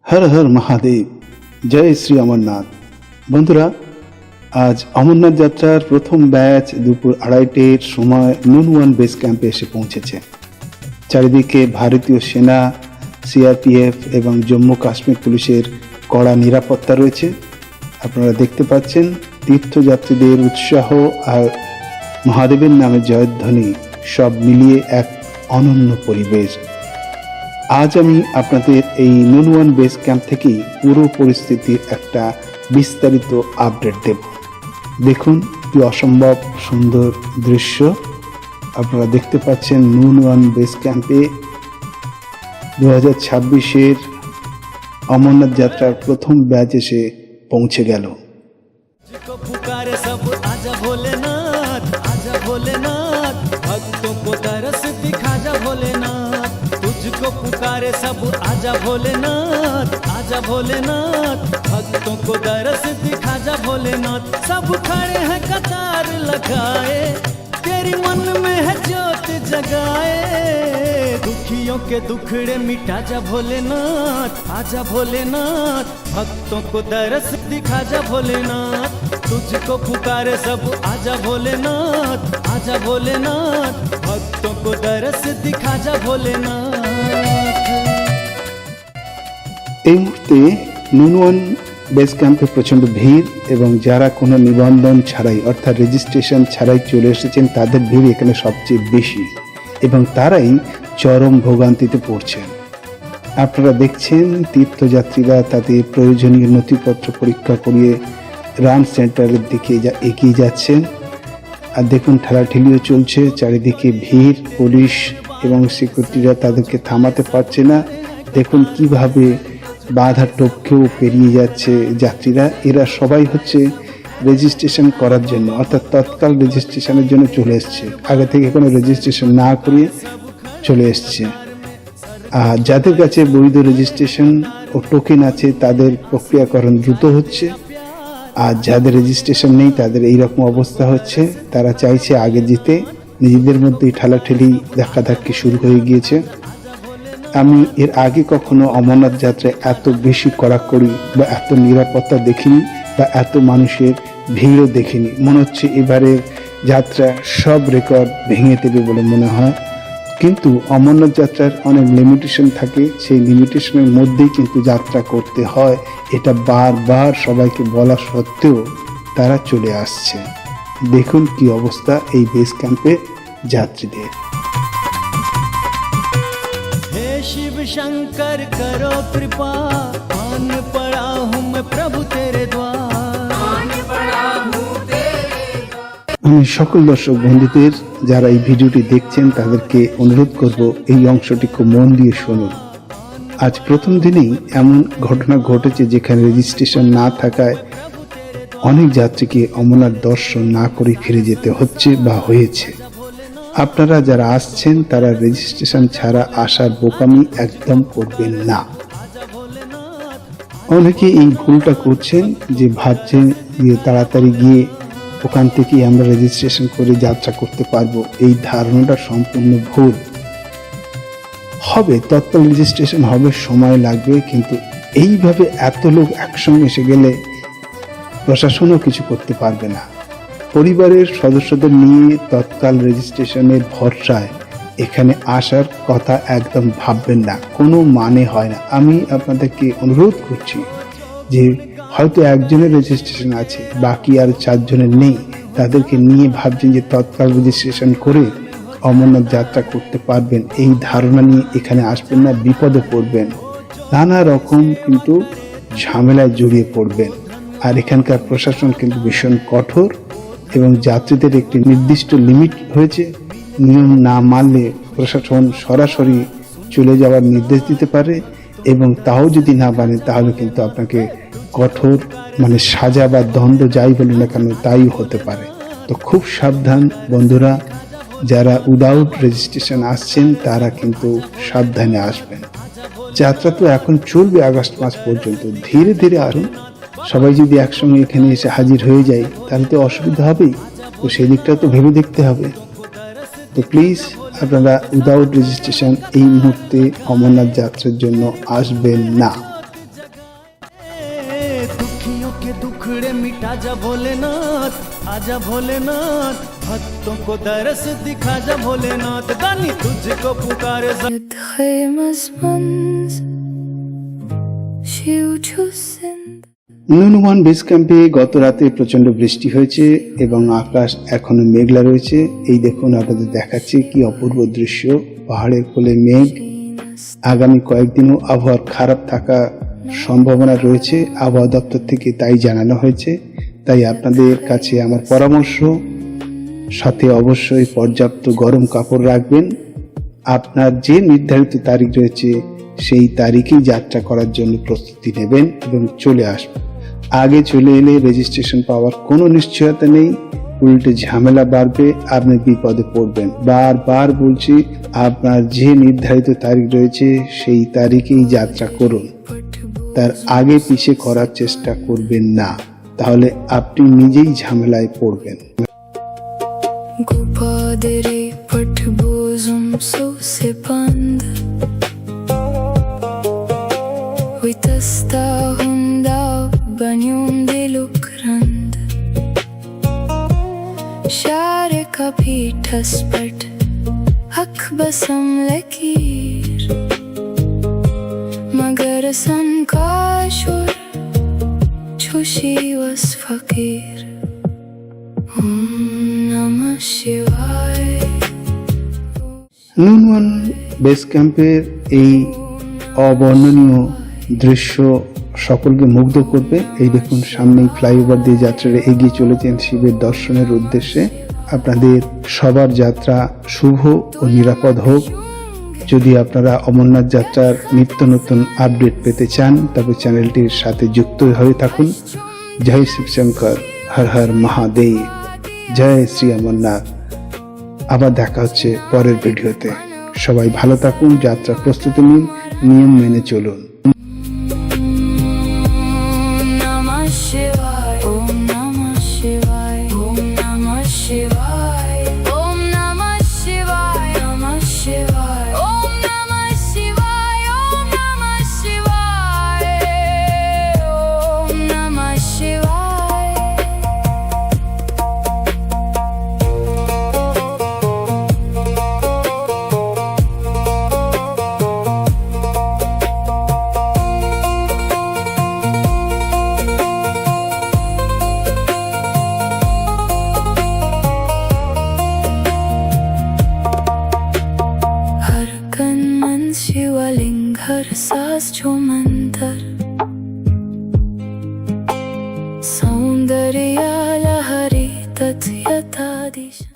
হর হর মহাদেব, জয় শ্রী অমরনাথ। বন্ধুরা, আজ অমরনাথ যাত্রার প্রথম ব্যাচ দুপুর 2:30-টের সময় নুন ওয়ান বেস ক্যাম্পে এসে পৌঁছেছে। চারিদিকে ভারতীয় সেনা, সিআরপিএফ এবং জম্মু কাশ্মীর পুলিশের কড়া নিরাপত্তা রয়েছে। আপনারা দেখতে পাচ্ছেন তীর্থযাত্রীদের উৎসাহ আর মহাদেবের নামে জয়ধ্বনি সব মিলিয়ে এক অনন্য পরিবেশ। আজ আমি আপনাদের এই নুন ওয়ান বেস ক্যাম্প থেকেই পুরো পরিস্থিতির একটা বিস্তারিত আপডেট দেব। দেখুন কি অসম্ভব সুন্দর দৃশ্য আপনারা দেখতে পাচ্ছেন। নুন ওয়ান বেস ক্যাম্পে 2026-এর অমরনাথ যাত্রার প্রথম ব্যাচ এসে পৌঁছে গেল। तुझको पुकारे सब आजा भोलेनाथ, आजा भोलेनाथ, भक्तों को दरस दिखा जा भोलेनाथ। सब खड़े हैं कतार लगाए, तेरी मन में है ज्योत जगाए। दुखियों के दुखड़े मिटा जा भोलेनाथ, आजा भोलेनाथ, भक्तों को दरस दिखा जा भोलेनाथ। तुझको पुकारे सब आजा भोलेनाथ, आजा भोलेनाथ, भक्तों को दरस दिखा जा भोलेनाथ। এই মুহূর্তে নুন ওয়ান বেস ক্যাম্পে প্রচণ্ড ভিড় এবং যারা কোনো নিবন্ধন ছাড়াই অর্থাৎ রেজিস্ট্রেশন ছাড়াই চলে এসেছেন তাদের ভিড় এখানে সবচেয়ে বেশি এবং তারাই চরম ভোগান্তিতে পড়ছেন। আপনারা দেখছেন তীর্থযাত্রীরা তাদের প্রয়োজনীয় নথিপত্র পরীক্ষা করিয়ে রান সেন্টারের দিকে এগিয়ে যাচ্ছেন। আর দেখুন ঠেলাঠেলিও চলছে, চারিদিকে ভিড়, পুলিশ এবং সিকিউরিটিরা তাদেরকে থামাতে পারছে না। দেখুন কিভাবে বাধা টপকেও পেরিয়ে যাচ্ছে যাত্রীরা। এরা সবাই হচ্ছে রেজিস্ট্রেশন করার জন্য অর্থাৎ তৎকাল রেজিস্ট্রেশনের জন্য চলে এসছে, আগে থেকে কোনো রেজিস্ট্রেশন না করিয়ে চলে এসছে। আর যাদের কাছে বৈধ রেজিস্ট্রেশন ও টোকেন আছে তাদের প্রক্রিয়াকরণ দ্রুত হচ্ছে, আর যাদের রেজিস্ট্রেশন নেই তাদের এইরকম অবস্থা হচ্ছে। তারা চাইছে আগে যেতে, নিজেদের মধ্যেই ঠেলাঠেলি ধাক্কাধাক্কি শুরু হয়ে গিয়েছে। আমি এর আগে কখনো অমরনাথ যাত্রায় এত বেশি কড়াকড়ি বা এত নিরাপত্তা দেখিনি বা এত মানুষের ভিড়ও দেখিনি। মনে হচ্ছে এবারের যাত্রা সব রেকর্ড ভেঙে দেবে বলে মনে হয়। কিন্তু অমরনাথ যাত্রার অনেক লিমিটেশন থাকে, সেই লিমিটেশনের মধ্যেই কিন্তু যাত্রা করতে হয়। এটা বারবার সবাইকে বলা সত্ত্বেও তারা চলে আসছে। দেখুন কি অবস্থা এই বেস ক্যাম্পে যাত্রীদের। शिव शंकर करो कृपा, आन पड़ा हूँ मैं प्रभु तेरे द्वार। আমি সকল দর্শক বন্ধুদের যারা এই ভিডিওটি দেখছেন তাদেরকে অনুরোধ করব এই অংশটি খুব মন দিয়ে শুনুন। আজ প্রথম দিনেই এমন ঘটনা ঘটেছে যেখানে রেজিস্ট্রেশন না থাকায় অনেক যাত্রীকে অমরনাথ দর্শন না করে ফিরে যেতে হচ্ছে বা হয়েছে। আপনারা যারা আসছেন তারা রেজিস্ট্রেশন ছাড়া আসার বোকামি একদম করবেন না। অনেকে এই ভুলটা করছেন যে ভাবছেন যে তাড়াতাড়ি গিয়ে ওখান থেকে আমরা রেজিস্ট্রেশন করে যাত্রা করতে পারবো। এই ধারণাটা সম্পূর্ণ ভুল। হবে তৎকাল রেজিস্ট্রেশন হবে, সময় লাগবে, কিন্তু এইভাবে এত লোক একসঙ্গে এসে গেলে প্রশাসনও কিছু করতে পারবে না। পরিবারের সদস্যদের নিয়ে তৎকাল রেজিস্ট্রেশনের ভরসায় এখানে আসার কথা একদম ভাববেন না, কোনো মানে হয় না। আমি আপনাদেরকে অনুরোধ করছি যে হয়তো একজনের রেজিস্ট্রেশন আছে, বাকি আর 4 জনের নেই, তাদেরকে নিয়ে ভাবছেন যে তৎকাল রেজিস্ট্রেশন করে অমরনাথ যাত্রা করতে পারবেন, এই ধারণা নিয়ে এখানে আসবেন না, বিপদে পড়বেন, নানা রকম কিন্তু ঝামেলায় জড়িয়ে পড়বেন। আর এখানকার প্রশাসন কিন্তু ভীষণ কঠোর এবং যাত্রীদের একটি নির্দিষ্ট লিমিট হয়েছে, নিয়ম না মানলে প্রশাসন সরাসরি চলে যাওয়ার নির্দেশ দিতে পারে এবং তাও যদি না মানেন তাহলে কিন্তু আপনাকে কঠোর সাজা বা দণ্ড যাই বলি না কেন তাই হতে পারে। তো খুব সাবধান বন্ধুরা, যারা উইদাউট রেজিস্ট্রেশন আসছেন তারা কিন্তু সাবধানে আসবেন। যাত্রা তো এখন চলবে আগস্ট মাস পর্যন্ত, ধীরে ধীরে আসুন। সবাই যদি একসঙ্গে এখানে এসে হাজির হয়ে যায় তাহলে তো অসুবিধা হবেই, তো সেই দিকটা তো ভেবে দেখতে হবে। তো প্লিজ আপনারা উইদাউট রেজিস্ট্রেশন এই মুহূর্তে অমরনাথ যাত্রার জন্য আসবেন না। दुखड़े मिटा जा भोलेनाथ, आजा भोलेनाथ, भक्तों को दरस दिखा जा भोलेनाथ, दानी तुझको पुकारे নুনওয়ান বেস ক্যাম্পে গত রাতে প্রচন্ড বৃষ্টি হয়েছে এবং আকাশ এখনো মেঘলা রয়েছে। এই দেখুন, আপনাদের দেখাচ্ছি কি অপূর্ব দৃশ্য, পাহাড়ের কোলে মেঘ। আগামী কয়েকদিনও আবহাওয়ার খারাপ থাকা সম্ভাবনা রয়েছে, আবহাওয়া দপ্তর থেকে তাই জানানো হয়েছে। তাই আপনাদের কাছে আমার পরামর্শ, সাথে অবশ্যই পর্যাপ্ত গরম কাপড় রাখবেন। আপনার যে নির্ধারিত তারিখ রয়েছে সেই তারিখেই যাত্রা করার জন্য প্রস্তুতি নেবেন এবং চলে আসবেন। আগে চলে এলে রেজিস্ট্রেশন পাওয়ার কোনো নিশ্চয়তা নেই, উল্টে ঝামেলা বাড়বে, আপনি বিপদে পড়বেন। বারবার বলছি, আপনার যে নির্ধারিত তারিখ রয়েছে সেই তারিখেই যাত্রা করুন, তার আগে পিছে করার চেষ্টা করবেন না, তাহলে আপনি নিজেই ঝামেলায় পড়বেন। Pitaspart hak basam lakir magar san kashur chushi was fakir namah shivaya Nunwan base ক্যাম্পের এই অবর্ণনীয় দৃশ্য সকলকে মুগ্ধ করবে। এই দেখুন, সামনেই ফ্লাইওভার দিয়ে যাত্রীরা এগিয়ে চলেছেন শিবের দর্শনের উদ্দেশ্যে। আপনাদের সবার যাত্রা শুভ ও নিরাপদ হোক। যদি আপনারা অমরনাথ যাত্রার নিত্য নতুন আপডেট পেতে চান তবে চ্যানেলটির সাথে যুক্ত হয়ে থাকুন। জয় শিবশঙ্কর, হর হর মহাদেব, জয় শ্রী অমরনাথ। আবার দেখা হচ্ছে পরের ভিডিওতে। সবাই ভালো থাকুন, যাত্রার প্রস্তুতি নিন, নিয়ম মেনে চলুন। शिवलिंग हर सांस जो मंतर सौंदर्य लहरी तथ्यता दिशा।